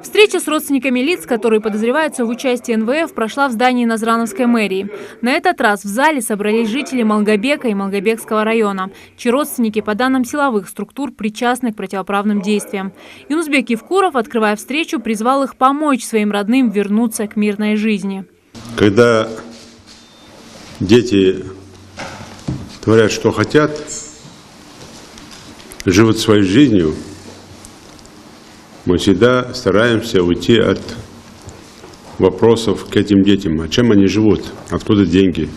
Встреча с родственниками лиц, которые подозреваются в участии НВФ, прошла в здании Назрановской мэрии. На этот раз в зале собрались жители Малгобека и Малгобекского района, чьи родственники, по данным силовых структур, причастны к противоправным действиям. Юнусбек Евкуров, открывая встречу, призвал их помочь своим родным вернуться к мирной жизни. Когда дети творят, что хотят, живут своей жизнью, мы всегда стараемся уйти от вопросов к этим детям. А чем они живут? Откуда деньги?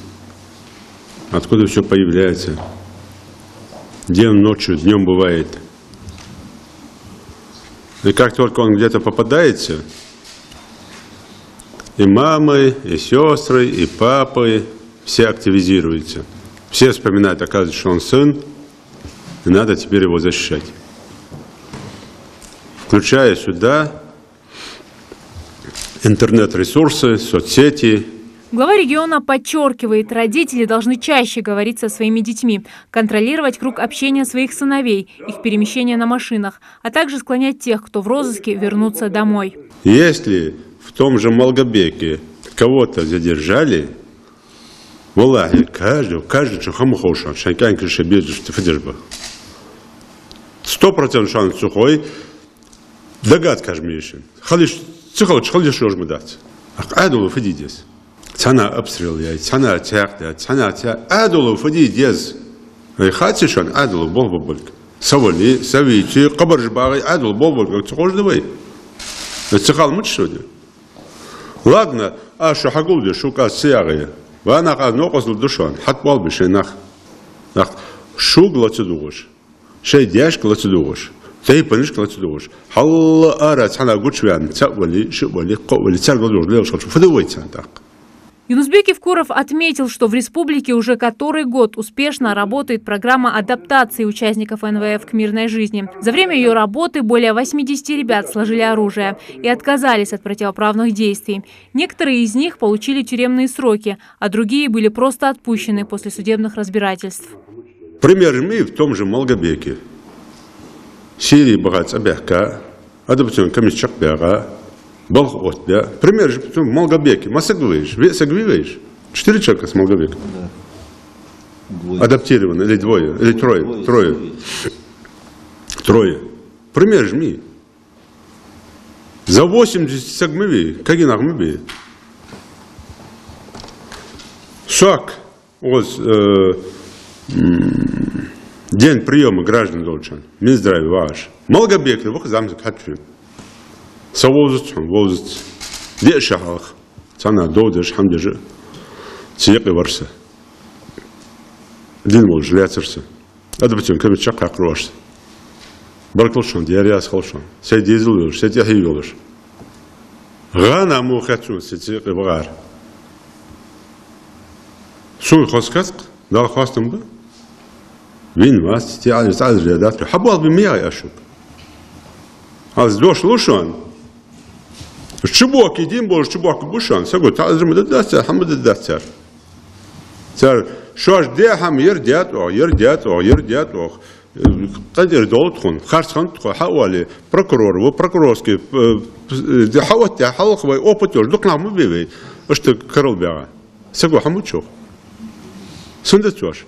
Откуда все появляется? Где он ночью, днем бывает? И как только он где-то попадается, и мамы, и сестры, и папы, все активизируются. Все вспоминают, оказывается, что он сын, и надо теперь его защищать. Включая сюда интернет-ресурсы, соцсети. Глава региона подчеркивает, родители должны чаще говорить со своими детьми, контролировать круг общения своих сыновей, их перемещения на машинах, а также склонять тех, кто в розыске, вернуться домой. Если в том же Малгобеке кого-то задержали, валлахи, каждый шахамухоша, шайканька шабежишь, 100% шанс сухой. Догадка жмешен. Халиш, цехот, халиш рожмадат. Адулу фадидес. Цана обстрел яй, цана тяхта, цана тя. Адулу фадидес. Хатишан адулу болбольк. Савали, савичи, кабаржбагай, адулу болбольк. Цехож давай. Цехал мучшоди. Ладно, а шахагулди шука сиягая. Вана казнокосл душан. Хатбал бешенах. Шугла цедугош. Шейдяшкла цедугош. Юнусбек Евкуров отметил, что в республике уже который год успешно работает программа адаптации участников НВФ к мирной жизни. За время ее работы более 80 ребят сложили оружие и отказались от противоправных действий. Некоторые из них получили тюремные сроки, а другие были просто отпущены после судебных разбирательств. Пример мы в том же Малгобеке. Сирии богат абяка, адапцион комиссар бяга, балхот бя. Пример же в Малгобеке. Масагвеешь, сагвеешь. 4 человека с Малгобека. Адаптированы, или двое, или трое. Трое. Пример же мы. За 80 сагмеви, как и нахмеби. Шаг, день приема граждан должен. Минздравие ваш. Малгобек, вы замок хатфим. Совозит, возит. Где шахах? Цана додеш, хамдежи. Цеки варса. Дин мол, жиляцерса. Адабатин, камит шака крошся. Барклшон, диариас холшон. Сей дизел юлш, сей тяхи юлш. Гана му хатшун, сей цеки вагар. Шун хоскаск? Дал хвастам бы? Вин вас, те азрядат, хабал бы меня ашук. А сдош лушан. Чубок идим бол, чубок бушан. Сагу тазрим дадастер, хамад дадастер. Цар шош де хам ердят о. Кадир долтхон, харсхан тхо хавали прокурор, во прокурорский де хават я халхвай опытёр, докнам бивей. Что корол бяга. Сагу хамучо. Сундачош.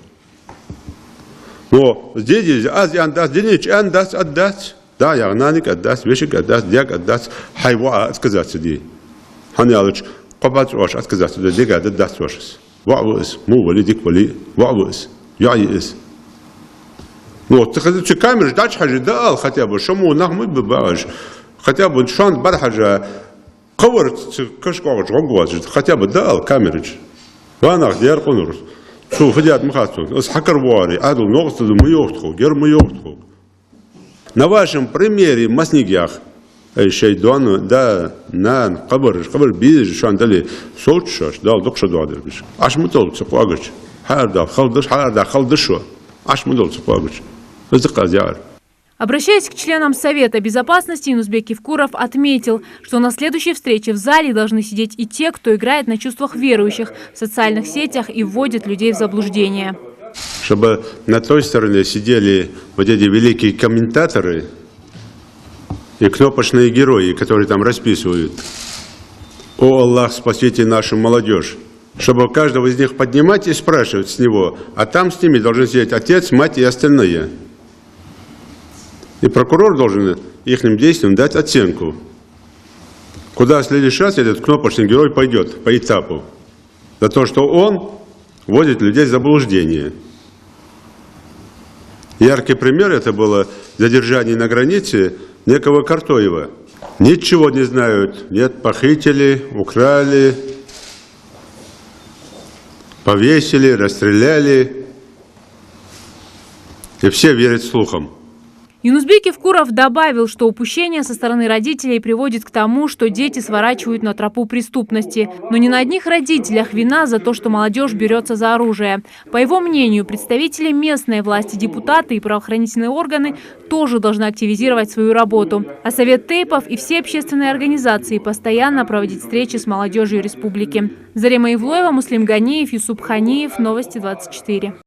Но здесь азиан даст, денег отдаст. Да, я наник отдаст, вещик отдаст, дяк отдаст, хайва отказаться ди. Ханялыч, кабац ош отказаться ди, дега отдаст ошес. Ваус, му вали дик вали, ваус, яис. Но ты хотел камеры ждать хажи дал хотя бы, шому нахмы бабаж, хотя бы шанс бархажа, ковар кашкаваш гогваз, хотя бы дал камерыч. Ванах дер конурс. Шо фадиат махастон, с хакарвари, адул ногсту муёхтху, гер муёхтху. На вашем примере маснигях, шейдону, да, на кабар биз, шандали, солчаш, дал докша дуадербиш. Аш мутол цапагыч, харда, халдышо, аш мутол цапагыч. Заказяр. Обращаясь к членам Совета безопасности, Юнусбек Евкуров отметил, что на следующей встрече в зале должны сидеть и те, кто играет на чувствах верующих в социальных сетях и вводит людей в заблуждение. Чтобы на той стороне сидели вот эти великие комментаторы, и кнопочные герои, которые там расписывают: «О Аллах, спасите нашу молодежь», чтобы каждого из них поднимать и спрашивать с него, а там с ними должен сидеть отец, мать и остальные. И прокурор должен их действиям дать оценку. Куда в следующий раз этот кнопочный герой пойдет по этапу? За то, что он вводит людей в заблуждение. Яркий пример это было задержание на границе некого Картоева. Ничего не знают, нет, похитили, украли, повесили, расстреляли. И все верят слухам. Юнусбек Евкуров добавил, что упущение со стороны родителей приводит к тому, что дети сворачивают на тропу преступности. Но не на одних родителях вина за то, что молодежь берется за оружие. По его мнению, представители местной власти, депутаты и правоохранительные органы тоже должны активизировать свою работу. А Совет Тейпов и все общественные организации постоянно проводить встречи с молодежью республики. Зарема Ивлоева, Муслим Ганиев, Юсуп Ханиев. Новости 24.